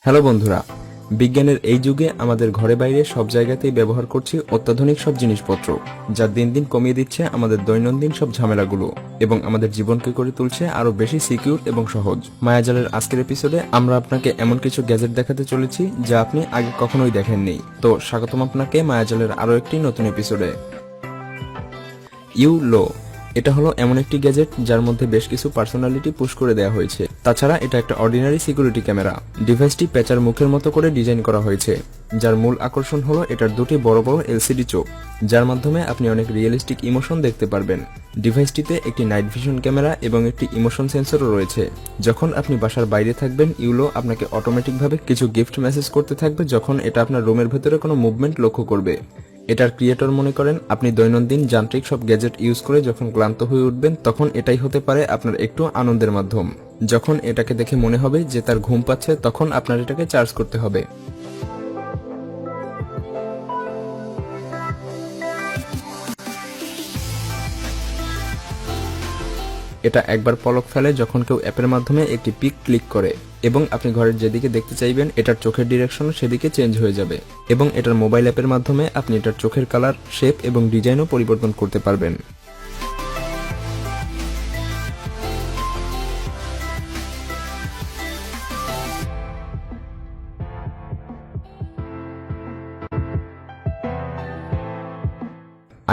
Hello বন্ধুরা, বিজ্ঞানের এই যুগে আমাদের ঘরে বাইরে সব জায়গাতেই ব্যবহার করছি অত্যাধুনিক সব জিনিসপত্র, যা দিন দিন কমিয়ে দিচ্ছে আমাদের দৈনন্দিন সব ঝামেলাগুলো এবং আমাদের জীবনকে করে তুলছে আরো বেশি সিকিউর এবং সহজ। মায়াজালের আজকের এপিসোডে আমরা আপনাকে এমন কিছু গ্যাজেট দেখাতে চলেছি যা আপনি আগে কখনোই দেখেননি। তো স্বাগতম আপনাকে মায়াজালের আরো একটি নতুন এপিসোডে। ইউলো এটা হলো এমন একটি গ্যাজেট যার মধ্যে বেশ কিছু পার্সোনালিটি পুশ করে দেওয়া হয়েছে। তাছাড়া এটা একটা অর্ডিনারি সিকিউরিটি ক্যামেরা। ডিভাইসটি পেঁচার মুখের মতো করে ডিজাইন করা হয়েছে, যার মূল আকর্ষণ হলো এটার দুটি বড় বড় এলসিডি চোখ, যার মাধ্যমে আপনি অনেক রিয়েলিস্টিক ইমোশন দেখতে পারবেন। ডিভাইসটিতে একটি নাইট ভিশন ক্যামেরা এবং একটি ইমোশন সেন্সরও রয়েছে। যখন আপনি বাসার বাইরে থাকবেন, ইউলো আপনাকে অটোমেটিকভাবে কিছু গিফট মেসেজ করতে থাকবে যখন এটা আপনার রুমের ভেতরে কোনো মুভমেন্ট লক্ষ্য করবে। এটার ক্রিয়েটর মনে করেন আপনি দৈনন্দিন যান্ত্রিক সব গ্যাজেট ইউজ করে যখন ক্লান্ত হয়ে উঠবেন, তখন এটাই হতে পারে আপনার একটু আনন্দের মাধ্যম। যখন এটাকে দেখে মনে হবে যে তার ঘুম পাচ্ছে, তখন আপনার এটাকে চার্জ করতে হবে। এটা একবার পলক ফেলে যখন কেউ অ্যাপের মাধ্যমে একটি পিক ক্লিক করে, এবং আপনি ঘরের যেদিকে দেখতে চাইবেন এটার চোখের ডিরেকশন সেদিকে চেঞ্জ হয়ে যাবে। এবং এটার মোবাইল অ্যাপের মাধ্যমে আপনি এটার চোখের কালার, শেপ এবং ডিজাইনও পরিবর্তন করতে পারবেন।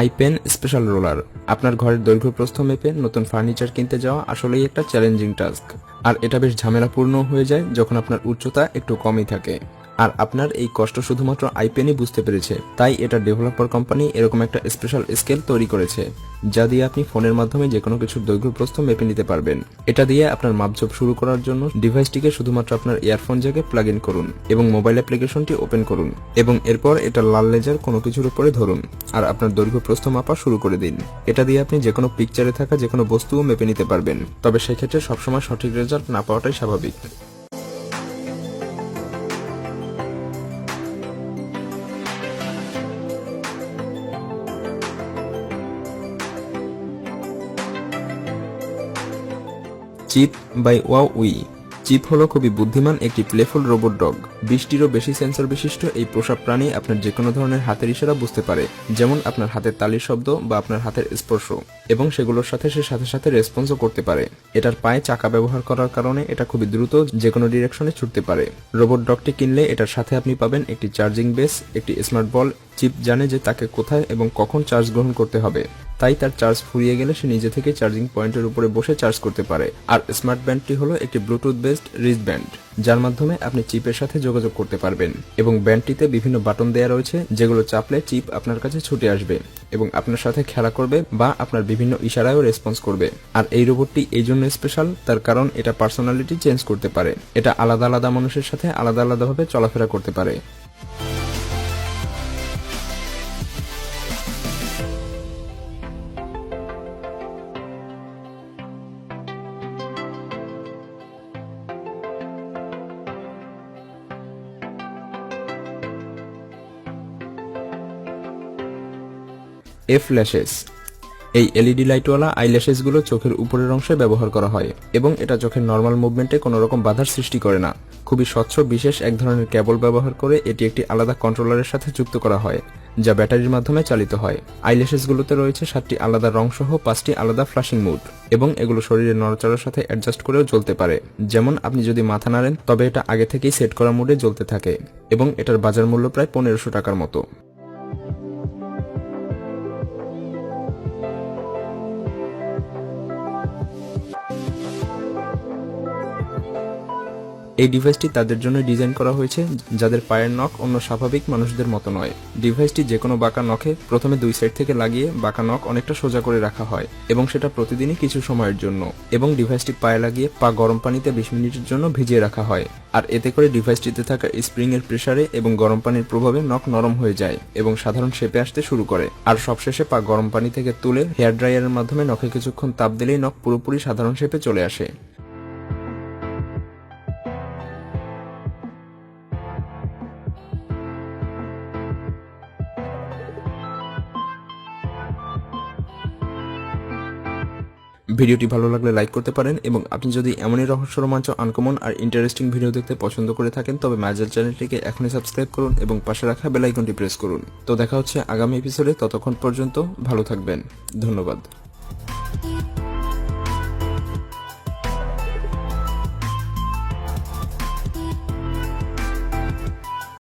আইপেন স্পেশাল রোলার। আপনার ঘরের দৈর্ঘ্য প্রস্থ মেপে নতুন ফার্নিচার কিনতে যাওয়া আসলেই একটা চ্যালেঞ্জিং টাস্ক, আর এটা বেশ ঝামেলাপূর্ণ হয়ে যায় যখন আপনার উচ্চতা একটু কমই থাকে। আর আপনার এই কষ্ট শুধুমাত্র আইপেনই বুঝতে পেরেছে, তাই এটা ডেভেলপার কোম্পানি এরকম একটা স্পেশাল স্কেল তৈরি করেছে, যা দিয়ে আপনি ফোনের মাধ্যমে যে কোনো কিছুর দৈর্ঘ্য প্রস্থ মেপে নিতে পারবেন। এটা দিয়ে আপনার মাপঝোপ শুরু করার জন্য ডিভাইসটিকে শুধুমাত্র আপনার ইয়ারফোন জ্যাকে প্লাগ ইন করুন এবং মোবাইল অ্যাপ্লিকেশনটি ওপেন করুন, এবং এরপর এটা লাল লেজার কোনো কিছুর উপরে ধরুন আর আপনার দৈর্ঘ্য প্রস্থ মাপা শুরু করে দিন। এটা দিয়ে আপনি যে কোনো পিকচারে থাকা যে কোনো বস্তুও মেপে নিতে পারবেন, তবে সেক্ষেত্রে সবসময় সঠিক রেজাল্ট না পাওয়াটাই স্বাভাবিক। Chip by ওয়াউই। চিপ হলো খুবই বুদ্ধিমান একটি প্লেফুল রোবট ডগ। 20টিরও বেশি সেন্সর বিশিষ্ট এই পোষা প্রাণী আপনার যে কোনো ধরনের হাতের ইশারা বুঝতে পারে, যেমন আপনার হাতের তালির শব্দ বা আপনার হাতের স্পর্শ, এবং সেগুলোর সাথে সে সাথে সাথে রেসপন্সও করতে পারে। এটার পায়ে চাকা ব্যবহার করার কারণে এটা খুবই দ্রুত যে কোনো ডিরেকশনে ছুটতে পারে। রোবট ডগটি কিনলে এটার সাথে আপনি পাবেন একটি চার্জিং বেস, একটি স্মার্ট বল। চিপ জানে যে তাকে কোথায় এবং কখন চার্জ গ্রহণ করতে হবে, তাই তার চার্জ ফুরিয়ে গেলে সে নিজে থেকে চার্জিং পয়েন্টের উপরে বসে চার্জ করতে পারে। আর স্মার্ট ব্যান্ডটি হলো একটি ব্লুটুথ বেসড রিস্ট ব্যান্ড, যার মাধ্যমে আপনি চিপের সাথে যোগাযোগ করতে পারবেন, এবং ব্যান্ডটিতে বিভিন্ন বাটন দেওয়া রয়েছে যেগুলো চাপলে চিপ আপনার কাছে ছুটে আসবে এবং আপনার সাথে খেলা করবে বা আপনার বিভিন্ন ইশারায়ও রেসপন্স করবে। আর এই রোবটটি এই জন্য স্পেশাল, তার কারণ এটা পার্সোনালিটি চেঞ্জ করতে পারে। এটা আলাদা আলাদা মানুষের সাথে আলাদা আলাদাভাবে চলাফেরা করতে পারে। ল্যাশেস। এই এলইডি লাইটওয়ালা আইল্যাশেসগুলো চোখের উপরের অংশে ব্যবহার করা হয়, এবং এটা চোখের নর্মাল মুভমেন্টে কোনো রকম বাধার সৃষ্টি করে না। খুবই স্বচ্ছ বিশেষ এক ধরনের কেবল ব্যবহার করে এটি একটি আলাদা কন্ট্রোলারের সাথে যুক্ত করা হয়, যা ব্যাটারির মাধ্যমে চালিত হয়। আইল্যাশেসগুলোতে রয়েছে 7টি আলাদা রং সহ 5টি আলাদা ফ্ল্যাশিং মুড, এবং এগুলো শরীরের নড়াচড়ার সাথে অ্যাডজাস্ট করেও জ্বলতে পারে। যেমন আপনি যদি মাথা নাড়েন তবে এটা আগে থেকেই সেট করা মুডে জ্বলতে থাকে, এবং এটার বাজার মূল্য প্রায় 1500 টাকার মতো। এই ডিভাইসটি তাদের জন্য ডিজাইন করা হয়েছে যাদের পায়ের নখ অন্য স্বাভাবিক মানুষদের মতো নয়। ডিভাইসটি যে কোনো বাঁকা নখে প্রথমে 2 সাইড থেকে লাগিয়ে বাঁকা নখ অনেকটা সোজা করে রাখা হয়, এবং সেটা প্রতিদিনই কিছু সময়ের জন্য, এবং ডিভাইসটি পায়ে লাগিয়ে পা গরম পানিতে 20 মিনিটের জন্য ভিজিয়ে রাখা হয়। আর এতে করে ডিভাইসটিতে থাকা স্প্রিং এর প্রেসারে এবং গরম পানির প্রভাবে নখ নরম হয়ে যায় এবং সাধারণ শেপে আসতে শুরু করে। আর সবশেষে পা গরম পানি থেকে তুলে হেয়ার ড্রায়ারের মাধ্যমে নখে কিছুক্ষণ তাপ দিলেই নখ পুরোপুরি সাধারণ শেপে চলে আসে। ভিডিওটি ভালো লাগলে লাইক করতে পারেন এবং আপনি যদি এমনই রহস্য রোমাঞ্চ আনকমন আর ইন্টারেস্টিং ভিডিও দেখতে পছন্দ করে থাকেন তবে মার্জেল চ্যানেলটিকে এখনই সাবস্ক্রাইব করুন এবং পাশে রাখা বেল আইকনটি প্রেস করুন। তো দেখা হচ্ছে আগামী এপিসোডে, ততক্ষণ পর্যন্ত ভালো থাকবেন। ধন্যবাদ।